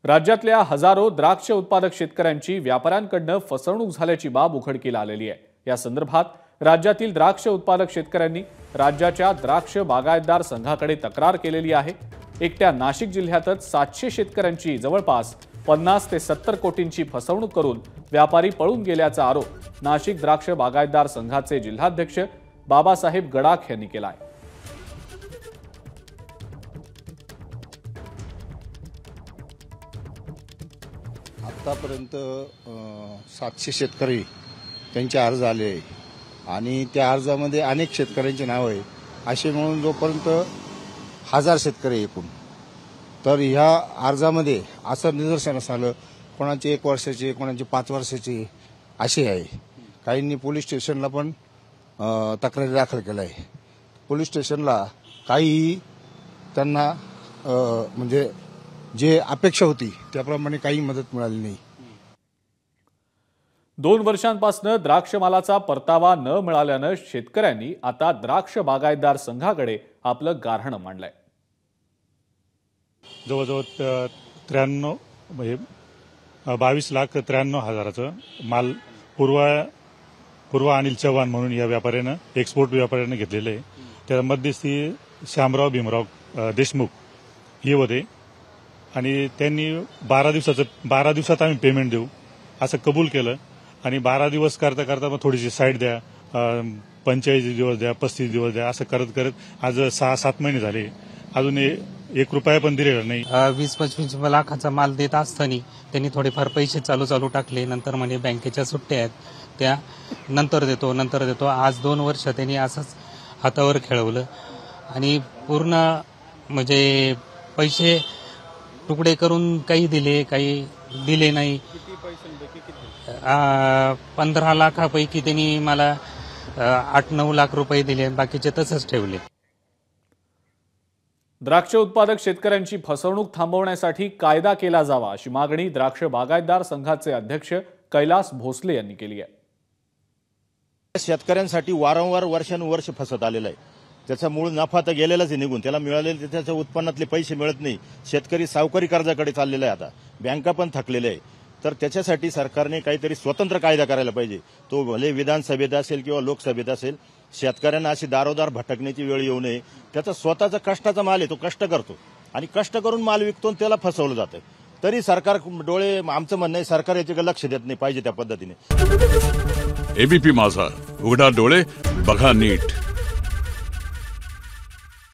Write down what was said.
राज्यातल्या हजारो द्राक्ष उत्पादक शेतकऱ्यांची व्यापाऱ्यांकडून फसवणूक झाल्याची बाब उघडकीला आलेली आहे। या संदर्भात राज्यातील द्राक्ष उत्पादक शेतकऱ्यांनी राज्याच्या द्राक्ष बागायतदार संघाकडे तक्रार केलेली आहे। एकट्या नाशिक जिल्ह्यातच 700 शेतकऱ्यांची जवळपास 50 ते 70 कोटींची फसवणूक करून व्यापारी पळून गेल्याचा आरोप नाशिक द्राक्ष बागायतदार संघाचे जिल्हाध्यक्ष बाबासाहेब गडाख यांनी केला आहे। आतापर्यंत 700 शेतकरी त्यांचे अर्ज आले आणि त्या अर्जामध्ये अनेक शेतकऱ्यांची नाव आहे। असे म्हणून जोपर्यंत 1000 शेतकरी एकूण, तर ह्या अर्जामध्ये असं निदर्शनास आलं कोणाचे 1 वर्षाचे, कोणाचे 5 वर्षाचे असे आहे। काहींनी पोलीस स्टेशनला पण तक्रारी दाखल केल्या आहे। पोलीस स्टेशनला काही त्यांना म्हणजे जे अपेक्षा होती त्याप्रमाणे काही मदत मिळाली नाही। 2 वर्षांपासून द्राक्ष मालाचा परतावा न मिळाल्यानं शेतकऱ्यांनी आता द्राक्ष बागायतदार संघाकडे आपलं गाऱ्हाण मांडलंय। जवळजवळ 22,93,000चं माल पूर्वा अनिल चव्हाण म्हणून या व्यापाऱ्यानं, एक्सपोर्ट व्यापाऱ्यानं घेतलेलं आहे। त्या मध्यस्थी श्यामराव भीमराव देशमुख हे होते आणि त्यांनी 12 दिवसात आम्ही पेमेंट देऊ असं कबूल केलं आणि 12 दिवस करता मग थोडीशी साईड द्या, 45 दिवस द्या, 35 दिवस द्या, असं करत आज 6-7 महिने झाले, अजून 1 रुपया पण दिलेला नाही। 20-25 लाखाचा माल देत असताना त्यांनी थोडेफार पैसे चालू टाकले। नंतर म्हणजे बँकेच्या सुट्ट्या आहेत त्या नंतर देतो। आज 2 वर्ष त्यांनी असंच हातावर खेळवलं आणि पूर्ण म्हणजे पैसे तुकडे करून काही दिले, काही दिले नाही। 15 लाखापैकी त्यांनी मला 8-9 लाख रुपये दिले, बाकीचे तसंच ठेवले। द्राक्ष उत्पादक शेतकऱ्यांची फसवणूक थांबवण्यासाठी कायदा केला जावा अशी मागणी द्राक्ष बागायतदार संघाचे अध्यक्ष कैलास भोसले यांनी केली आहे। शेतकऱ्यांसाठी वारंवार वर्षानुवर्ष फसत आलेला आहे। त्याचा मूळ नफा तर गेलेलाच आहे निघून, त्याला मिळालेले त्याच्या उत्पन्नातले पैसे मिळत नाही। शेतकरी सावकारी कर्जाकडे चाललेला आहे, आता बँका पण थकलेल्या आहे। तर त्याच्यासाठी सरकारने काहीतरी स्वतंत्र कायदा करायला पाहिजे। तो भले विधानसभेत असेल किंवा लोकसभेत असेल, शेतकऱ्यांना अशी दारोदार भटकण्याची वेळ येऊ नये। त्याचा स्वतःचा कष्टाचा माल आहे, तो कष्ट करतो आणि कष्ट करून माल विकतो आणि त्याला फसवलं जातं। तरी सरकार डोळे, आमचं म्हणणं आहे सरकार याच्याकडे लक्ष देत नाही पाहिजे त्या पद्धतीने। एबीपी माझा, उघडा डोळे बघा नीट।